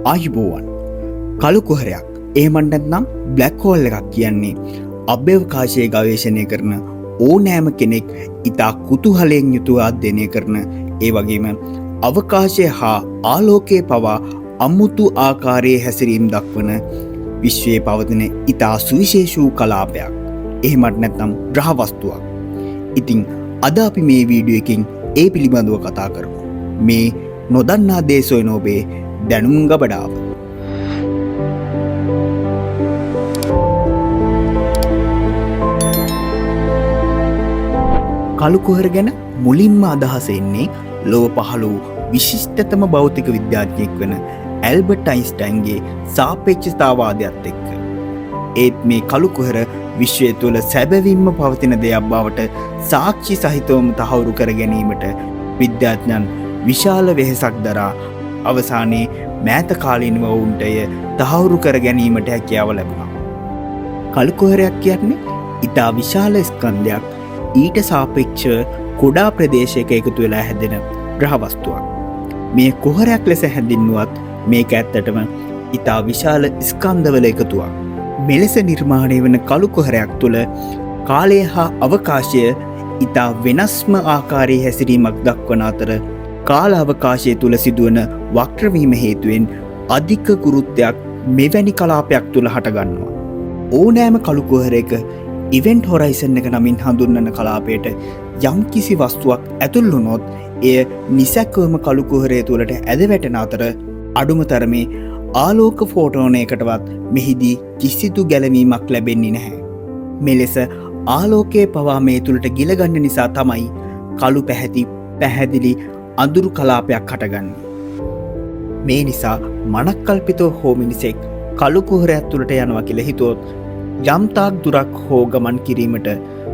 ආයුබෝවන්. කළු කුහරයක් එහෙම නැත්නම් බ්ලැක් හෝල් එකක් කියන්නේ අභ්‍යවකාශයේ ගවේෂණය කරන ඕනෑම කෙනෙක් ඉතා කුතුහලයෙන් යුතුව අධ්‍යයනය කරන ඒ වගේම අවකාශය හා ආලෝකයේ පවා අමුතු ආකාරයේ හැසිරීම් දක්වන විශ්වයේ පවතින ඉතා සුවිශේෂ වූ කලාපයක්. එහෙමත් නැත්නම් ග්‍රහ වස්තුවක්. ඉතින් අද අපි මේ වීඩියෝ එකකින් ඒ පිළිබඳව කතා කරමු. මේ නොදන්නා දේ සොයන ඔබේ දැනුම් ගබඩාව. කළු කුහර ගැන මුලින්ම අදහස එන්නේ ලොව පහළ වූ විශිෂ්ටතම භෞතික විද්‍යාඥයෙක් වන ඇල්බර්ට් අයින්ස්ටයින්ගේ සාපේක්ෂතාවාදයත් එක්ක. ඒත් මේ කළු කුහර විශ්වය තුළ සැබවින්ම පවතින දෙයක් බවට සාක්ෂි සහිතවම තහවුරු කර ගැනීමට විද්‍යාඥයන් විශාල වෙහෙසක් දරා අවසානයේ මෑත කාලීනව ඔවුන්ටය තහවුරු කර ගැනීමට හැකියාව ලැබුණා. කළු කුහරයක් කියන්නේ ඉතා විශාල ස්කන්ධයක් ඊට සාපේක්ෂව කුඩා ප්‍රදේශයක එකතු වෙලා හැදෙන ග්‍රහ වස්තුවක්. මේ කුහරයක් ලෙස හැඳින්වුවත් මේක ඇත්තටම ඉතා විශාල ස්කන්ධවල එකතුවක්. මෙලෙස නිර්මාණය වන කළු කුහරයක් තුළ කාලය හා අවකාශය ඉතා වෙනස්ම ආකාරයේ හැසිරීමක් දක්වන අතර කාල අවකාශය තුළ සිදුවන වක්‍රවීම හේතුවෙන් අධික ගුරුත්වයක් මෙවැනි කලාපයක් තුළ හටගන්නවා. ඕනෑම කළු කුහරයක ඉවෙන්ට් හොරයිසන් එක නමින් හඳුන්වන කලාපයට යම් කිසි වස්තුවක් ඇතුල් වුණොත් එය නිසැකවම කළු කුහරය තුළට ඇද වැටෙන අතර අඩුම තරමේ ආලෝක ෆෝටෝනයකටවත් මෙහිදී කිසිදු ගැලවීමක් ලැබෙන්නේ නැහැ. මෙලෙස ආලෝකයේ පවා මේ තුළට ගිලගන්න නිසා තමයි කළු පැහැදිලි අඳුරු කලාපයක් හටගන්නේ. මේ නිසා මනක්කල්පිතව හෝ මිනිසෙක් කළු කුහරයක් තුළට යනවා කියලා හිතුවොත් යම්තාක් දුරක් හෝ ගමන් කිරීමට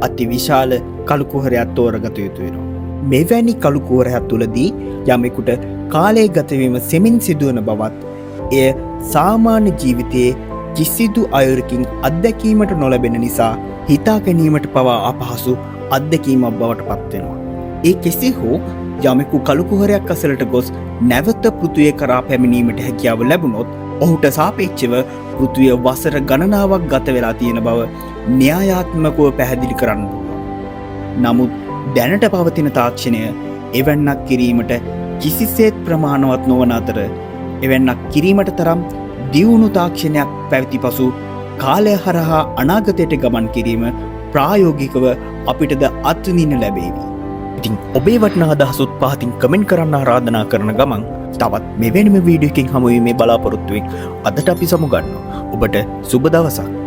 අති විශාල කළු කුහරයක් තෝරගත යුතු වෙනවා. මෙවැනි කළු කුහරයක් තුළදී යමෙකුට කාලය ගතවීම සෙමින් සිදුවන බවත් එය සාමාන්‍ය ජීවිතයේ කිසිදු අයුරකින් අත්දැකීමට නොලැබෙන නිසා හිතා ගැනීමට පවා අපහසු අත්දැකීමක් බවට පත්වෙනවා. ඒ කෙසේ හෝ යමෙකු කළු කුහරයක් අසලට ගොස් නැවත පෘථිවිය කරා පැමිණීමට හැකියාව ලැබුණොත් ඔහුට සාපේක්ෂව පෘථිවිය වසර ගණනාවක් ගත වෙලා තියෙන බව න්‍යායාත්මකව පැහැදිලි කරන්න පුළුවන්. නමුත් දැනට පවතින තාක්ෂණය එවැන්නක් කිරීමට කිසිසේත් ප්‍රමාණවත් නොවන අතර එවැන්නක් කිරීමට තරම් දියුණු තාක්ෂණයක් පැවති පසු කාලය හරහා අනාගතයට ගමන් කිරීම ප්‍රායෝගිකව අපිටද අත්විඳින්න ලැබේවි. ඉතින් ඔබේ වටිනා අදහසුත් පහතින් කමෙන්ට් කරන්න ආරාධනා කරන ගමන් තවත් මෙවැනිම වීඩියෝ එකකින් හමු වීමේ බලාපොරොත්තුවෙන් අදට අපි සමුගන්නවා. ඔබට සුබ දවසක්.